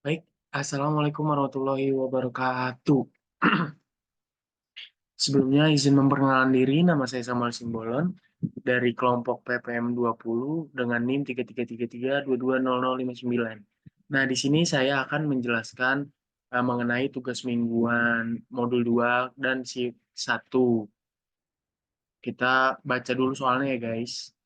Baik, Assalamualaikum warahmatullahi wabarakatuh. Sebelumnya izin memperkenalkan diri, nama saya Samuel Simbolon dari kelompok PPM 20 dengan NIM 3333220059. Nah, di sini saya akan menjelaskan mengenai tugas mingguan modul 2 dan shift 1. Kita baca dulu soalnya ya, guys.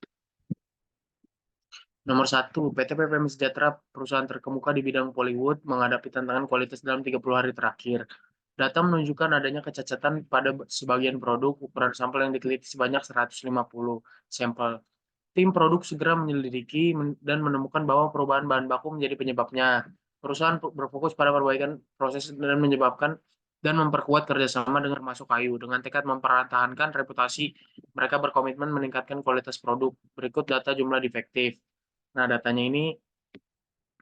Nomor 1, PT PPM Sejahtera, perusahaan terkemuka di bidang Pollywood, menghadapi tantangan kualitas dalam 30 hari terakhir. Data menunjukkan adanya kecacatan pada sebagian produk, ukuran sampel yang diteliti sebanyak 150 sampel. Tim produk segera menyelidiki dan menemukan bahwa perubahan bahan baku menjadi penyebabnya. Perusahaan berfokus pada perbaikan proses dan menyebabkan dan memperkuat kerjasama dengan termasuk kayu. Dengan tekad mempertahankan reputasi, mereka berkomitmen meningkatkan kualitas produk. Berikut data jumlah defektif. Nah, datanya ini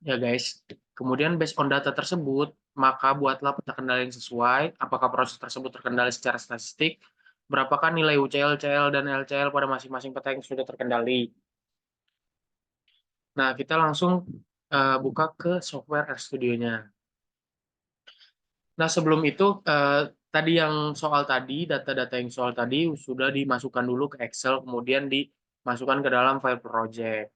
ya guys. Kemudian based on data tersebut, maka buatlah peta kendali yang sesuai. Apakah proses tersebut terkendali secara statistik? Berapakah nilai UCL, CL, dan LCL pada masing-masing peta yang sudah terkendali? Nah, kita langsung buka ke software RStudio-nya. Nah, sebelum itu, tadi yang soal tadi, data-data yang soal tadi sudah dimasukkan dulu ke Excel, kemudian dimasukkan ke dalam file project.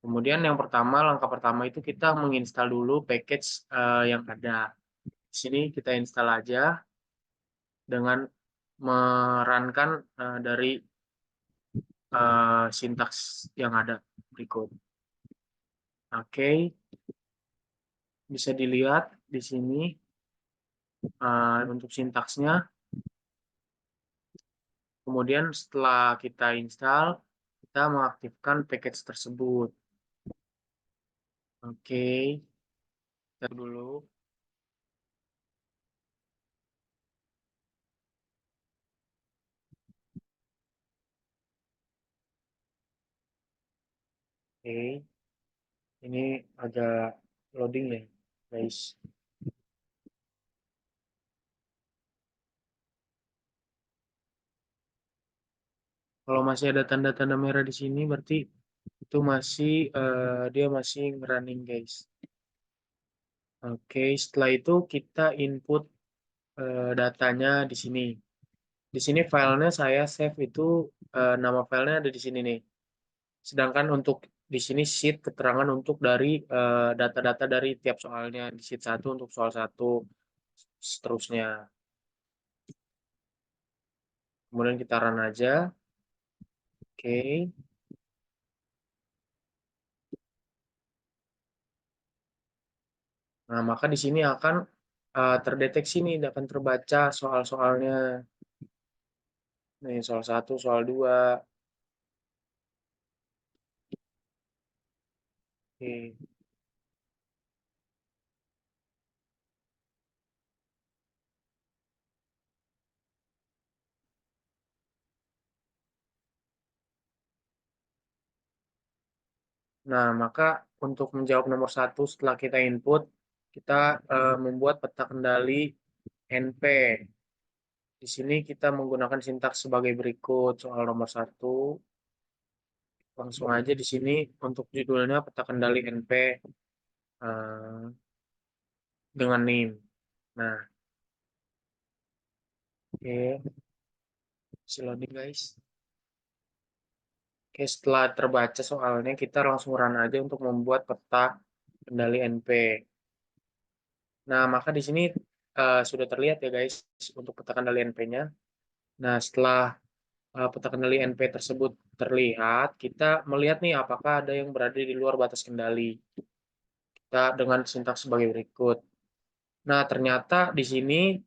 Kemudian yang pertama, langkah pertama itu kita menginstal dulu package yang ada. Di sini kita install aja dengan merankan dari sintaks yang ada berikut. Oke, bisa dilihat di sini untuk sintaksnya. Kemudian setelah kita install, kita mengaktifkan package tersebut. Oke, kita dulu. Oke, ini agak loading ya, guys. Kalau masih ada tanda-tanda merah di sini, berarti itu masih dia masih running, guys. Oke, setelah itu kita input datanya di sini. Di sini filenya saya save itu nama filenya ada di sini nih. Sedangkan untuk di sini sheet keterangan untuk dari data-data dari tiap soalnya di sheet 1 untuk soal 1 seterusnya. Kemudian kita run aja. Oke. Nah, maka di sini akan terdeteksi nih, akan terbaca soal-soalnya. Nih, soal 1, soal 2. Oke. Nah, maka untuk menjawab nomor 1 setelah kita input, kita membuat peta kendali NP. Di sini kita menggunakan sintaks sebagai berikut. Soal nomor 1, langsung aja di sini untuk judulnya peta kendali NP dengan NIM. Nah, oke, loading guys. Oke, setelah terbaca soalnya, kita langsung run aja untuk membuat peta kendali NP. Nah, maka di sini sudah terlihat ya guys, untuk peta kendali NP-nya. Nah, setelah peta kendali NP tersebut terlihat, kita melihat nih apakah ada yang berada di luar batas kendali. Kita dengan sintaks sebagai berikut. Nah, ternyata di sini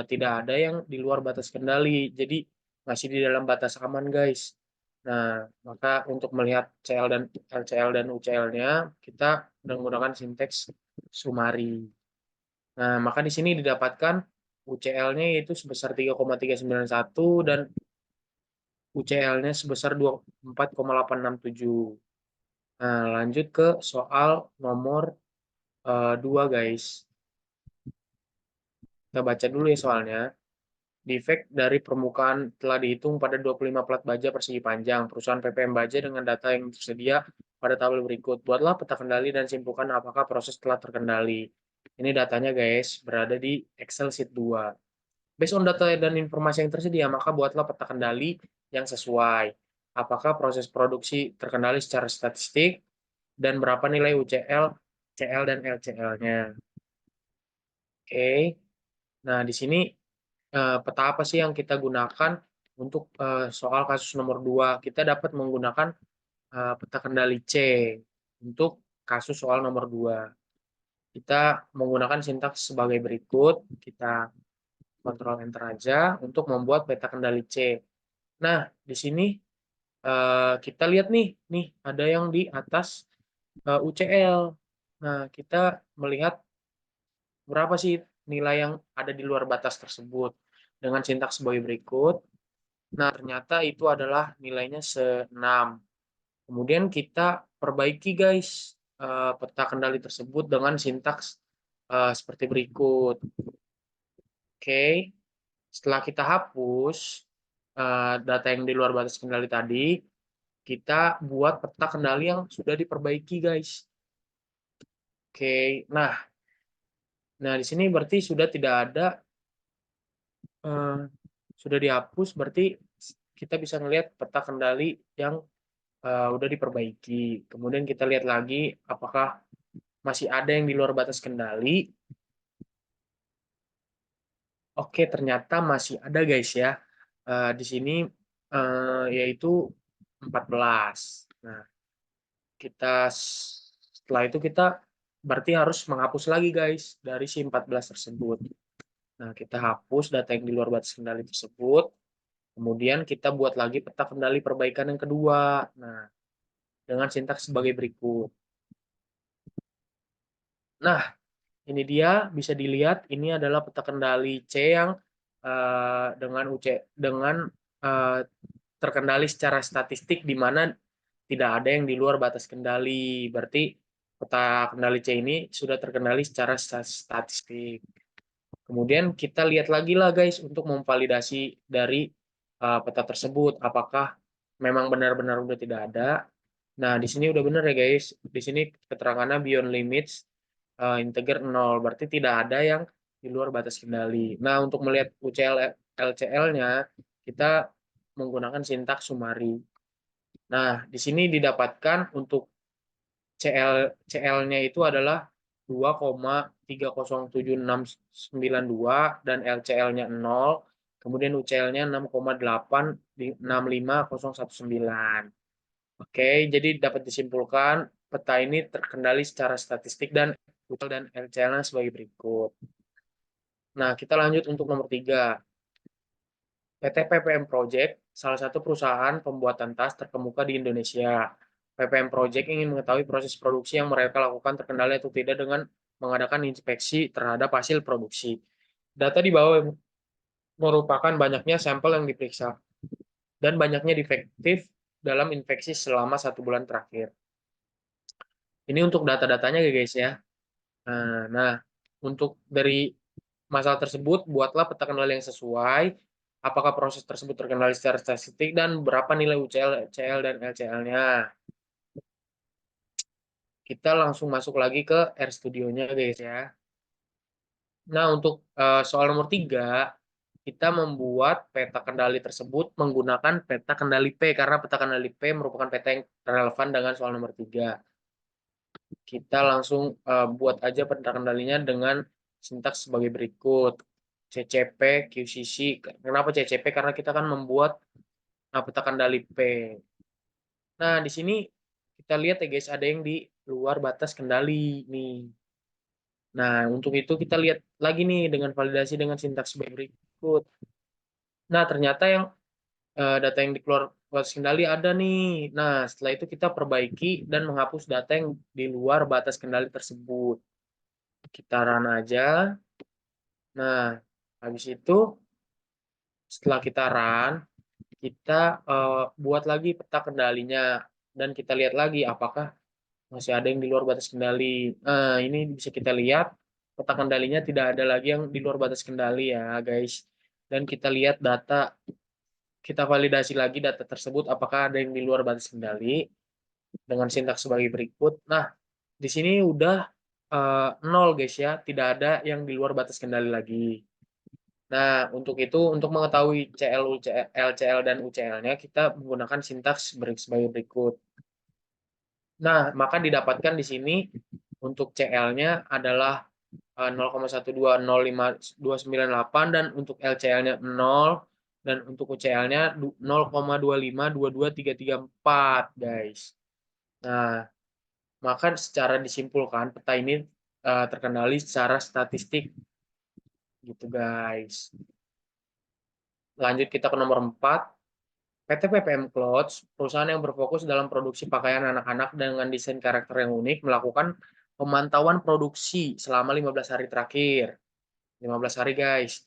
tidak ada yang di luar batas kendali. Jadi, masih di dalam batas aman, guys. Nah, maka untuk melihat CL dan LCL dan UCL-nya, kita menggunakan sinteks sumari. Nah, maka di sini didapatkan UCL-nya yaitu sebesar 3,391 dan UCL-nya sebesar 24,867. Nah, lanjut ke soal nomor 2, guys. Kita baca dulu ya soalnya. Defek dari permukaan telah dihitung pada 25 plat baja persegi panjang. Perusahaan PPM Baja dengan data yang tersedia pada tabel berikut. Buatlah peta kendali dan simpulkan apakah proses telah terkendali. Ini datanya guys, berada di Excel Sheet 2. Based on data dan informasi yang tersedia, maka buatlah peta kendali yang sesuai. Apakah proses produksi terkendali secara statistik, dan berapa nilai UCL, CL, dan LCL-nya. Oke. Nah, di sini peta apa sih yang kita gunakan untuk soal kasus nomor 2? Kita dapat menggunakan peta kendali C untuk kasus soal nomor 2. Kita menggunakan sintaks sebagai berikut. Kita Ctrl Enter aja untuk membuat peta kendali C. Nah, di sini kita lihat nih ada yang di atas UCL. Nah, kita melihat berapa sih nilai yang ada di luar batas tersebut dengan sintaks sebagai berikut. Nah, ternyata itu adalah nilainya 6. Kemudian kita perbaiki guys peta kendali tersebut dengan sintaks seperti berikut. Oke, setelah kita hapus data yang di luar batas kendali tadi, kita buat peta kendali yang sudah diperbaiki guys. Oke, nah di sini berarti sudah tidak ada, sudah dihapus, berarti kita bisa melihat peta kendali yang udah diperbaiki. Kemudian kita lihat lagi apakah masih ada yang di luar batas kendali. Oke, ternyata masih ada guys ya. Di sini yaitu 14. Nah, setelah itu kita berarti harus menghapus lagi guys dari si 14 tersebut. Nah, kita hapus data yang di luar batas kendali tersebut. Kemudian kita buat lagi peta kendali perbaikan yang kedua. Nah, dengan sintaks sebagai berikut. Nah, ini dia bisa dilihat, ini adalah peta kendali C yang dengan terkendali secara statistik, di mana tidak ada yang di luar batas kendali. Berarti peta kendali C ini sudah terkendali secara statistik. Kemudian kita lihat lagi lah guys untuk memvalidasi dari peta tersebut apakah memang benar-benar udah tidak ada. Nah, di sini udah benar ya guys. Di sini keterangannya beyond limits integer 0, berarti tidak ada yang di luar batas kendali. Nah, untuk melihat UCL LCL-nya kita menggunakan sintaks summary. Nah, di sini didapatkan untuk CL-nya itu adalah 2,307692 dan LCL-nya 0, kemudian UCL-nya 6,865,019. Oke, jadi dapat disimpulkan peta ini terkendali secara statistik dan UCL dan LCL-nya sebagai berikut. Nah, kita lanjut untuk nomor 3. PT PPM Project, salah satu perusahaan pembuatan tas terkemuka di Indonesia. PPM Project ingin mengetahui proses produksi yang mereka lakukan terkendali atau tidak dengan mengadakan inspeksi terhadap hasil produksi. Data di bawah merupakan banyaknya sampel yang diperiksa dan banyaknya defektif dalam inspeksi selama 1 bulan terakhir. Ini untuk data-datanya ya guys ya. Nah, untuk dari masalah tersebut, buatlah peta kendali yang sesuai. Apakah proses tersebut terkendali secara statistik dan berapa nilai UCL, CL, dan LCL-nya. Kita langsung masuk lagi ke RStudio-nya guys ya. Nah, untuk soal nomor 3, kita membuat peta kendali tersebut menggunakan peta kendali P, karena peta kendali P merupakan peta yang relevan dengan soal nomor 3. Kita langsung buat aja peta kendalinya dengan sintaks sebagai berikut. CCP, QCC. Kenapa CCP? Karena kita kan membuat peta kendali P. Nah, di sini kita lihat ya guys, ada yang di luar batas kendali nih. Nah, untuk itu kita lihat lagi nih dengan validasi dengan sintaks sebagai berikut. Nah, ternyata yang data yang di luar batas kendali ada nih. Nah, setelah itu kita perbaiki dan menghapus data yang di luar batas kendali tersebut. Kita run aja. Nah, habis itu setelah kita run, kita buat lagi peta kendalinya dan kita lihat lagi apakah masih ada yang di luar batas kendali. Ini bisa kita lihat peta kendalinya tidak ada lagi yang di luar batas kendali ya guys. Dan kita lihat data, kita validasi lagi data tersebut apakah ada yang di luar batas kendali. dengan sintaks sebagai berikut. Nah, di sini udah 0 guys ya, tidak ada yang di luar batas kendali lagi. Nah, untuk itu, untuk mengetahui CL, LCL, dan UCL-nya, kita menggunakan sintaks sebagai berikut. Nah, maka didapatkan di sini untuk CL-nya adalah 0,1205298 dan untuk LCL-nya 0 dan untuk UCL-nya 0,2522334 guys. Nah, maka secara disimpulkan peta ini terkendali secara statistik gitu guys. Lanjut kita ke nomor 4. PT PPM Clothes, perusahaan yang berfokus dalam produksi pakaian anak-anak dengan desain karakter yang unik, melakukan pemantauan produksi selama 15 hari terakhir. 15 hari guys.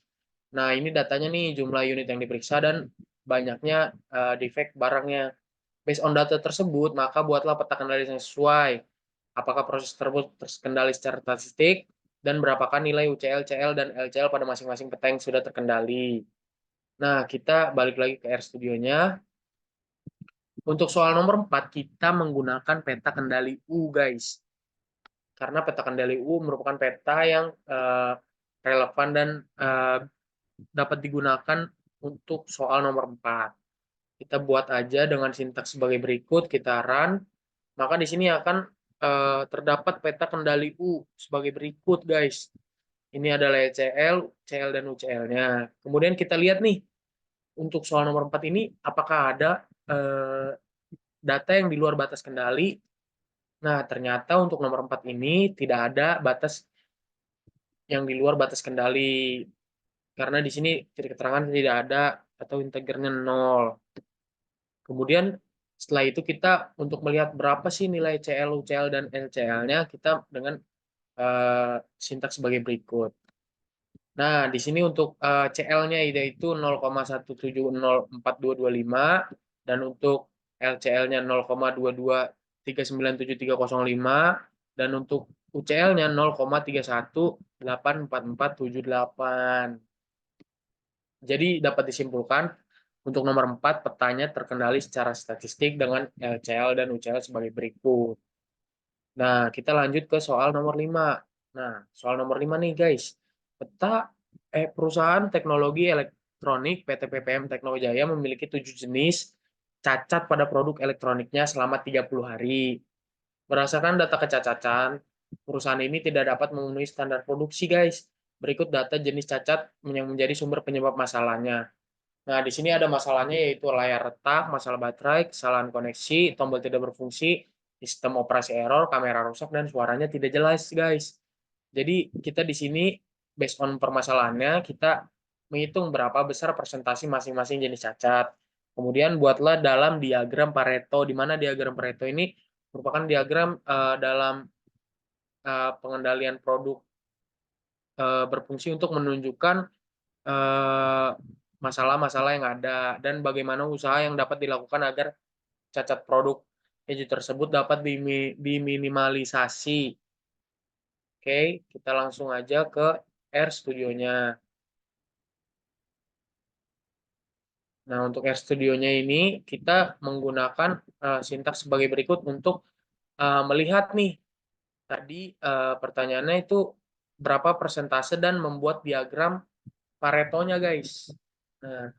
Nah, ini datanya nih, jumlah unit yang diperiksa dan banyaknya defect barangnya. Based on data tersebut, maka buatlah peta kendali yang sesuai. Apakah proses tersebut terkendali secara statistik, dan berapakah nilai UCL, CL, dan LCL pada masing-masing peta yang sudah terkendali. Nah, kita balik lagi ke RStudio-nya. Untuk soal nomor 4, kita menggunakan peta kendali U, guys. Karena peta kendali U merupakan peta yang relevan dan dapat digunakan untuk soal nomor 4. Kita buat aja dengan sintaks sebagai berikut, kita run. Maka di sini akan terdapat peta kendali U sebagai berikut, guys. Ini adalah ECL, CL, dan UCL-nya. Kemudian kita lihat nih, untuk soal nomor 4 ini, apakah ada data yang di luar batas kendali. Nah, ternyata untuk nomor 4 ini tidak ada batas yang di luar batas kendali. Karena di sini titik keterangan tidak ada atau integernya 0. Kemudian setelah itu kita untuk melihat berapa sih nilai CL, UCL, dan LCL-nya, kita dengan sintaks sebagai berikut. Nah, di sini untuk CL-nya yaitu 0,1704225 dan untuk LCL-nya 0,22397305 dan untuk UCL-nya 0,31844478. Jadi dapat disimpulkan untuk nomor 4 petanya terkendali secara statistik dengan LCL dan UCL sebagai berikut. Nah, kita lanjut ke soal nomor 5. Nah, soal nomor 5 nih guys. Peta perusahaan teknologi elektronik PT PPM Teknojaya memiliki 7 jenis cacat pada produk elektroniknya selama 30 hari. Berdasarkan data kecacatan, perusahaan ini tidak dapat memenuhi standar produksi guys. Berikut data jenis cacat yang menjadi sumber penyebab masalahnya. Nah, di sini ada masalahnya yaitu layar retak, masalah baterai, kesalahan koneksi, tombol tidak berfungsi, sistem operasi error, kamera rusak, dan suaranya tidak jelas, guys. Jadi, kita di sini, based on permasalahannya, kita menghitung berapa besar persentase masing-masing jenis cacat. Kemudian, buatlah dalam diagram Pareto, di mana diagram Pareto ini merupakan diagram dalam pengendalian produk berfungsi untuk menunjukkan masalah-masalah yang ada dan bagaimana usaha yang dapat dilakukan agar cacat produk keju tersebut dapat diminimalisasi. Oke, kita langsung aja ke RStudio-nya. Nah, untuk RStudio-nya ini kita menggunakan sintaks sebagai berikut untuk melihat nih tadi pertanyaannya itu berapa persentase dan membuat diagram Pareto-nya, guys. Nah,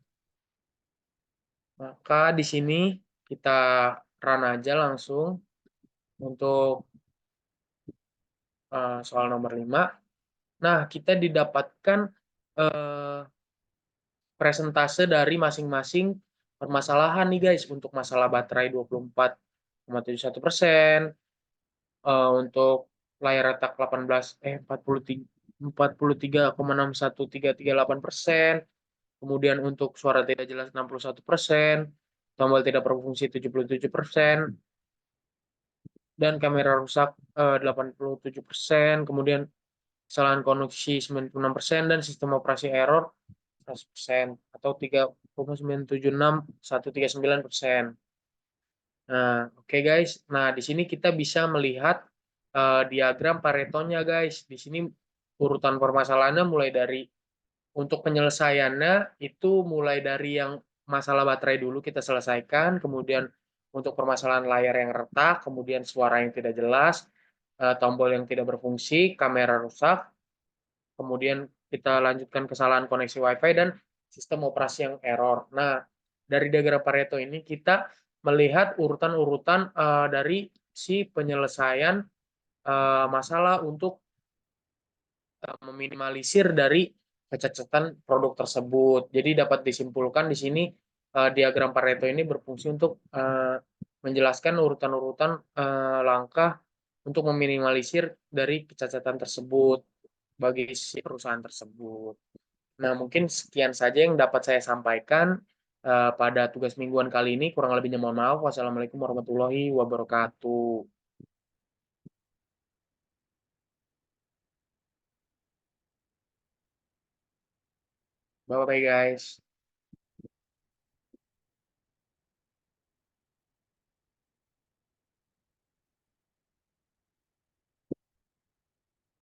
maka di sini kita run aja langsung untuk soal nomor 5. Nah, kita didapatkan presentase dari masing-masing permasalahan nih guys. Untuk masalah baterai 24,71%, untuk layar retak 43,61338%, kemudian untuk suara tidak jelas 61%, tombol tidak berfungsi 77%, dan kamera rusak 87%, kemudian kesalahan koneksi 96% dan sistem operasi error 100% atau 3,976139%. Nah, oke guys. Nah, di sini kita bisa melihat diagram Pareto-nya guys. Di sini urutan permasalahannya mulai dari untuk penyelesaiannya itu mulai dari yang masalah baterai dulu kita selesaikan, kemudian untuk permasalahan layar yang retak, kemudian suara yang tidak jelas, tombol yang tidak berfungsi, kamera rusak, kemudian kita lanjutkan kesalahan koneksi WiFi dan sistem operasi yang error. Nah, dari diagram Pareto ini kita melihat urutan-urutan dari si penyelesaian masalah untuk meminimalisir dari kecacatan produk tersebut. Jadi dapat disimpulkan di sini diagram Pareto ini berfungsi untuk menjelaskan urutan-urutan langkah untuk meminimalisir dari kecacatan tersebut bagi si perusahaan tersebut. Nah, mungkin sekian saja yang dapat saya sampaikan pada tugas mingguan kali ini. Kurang lebihnya mohon maaf. Wassalamualaikum warahmatullahi wabarakatuh. Bye-bye guys.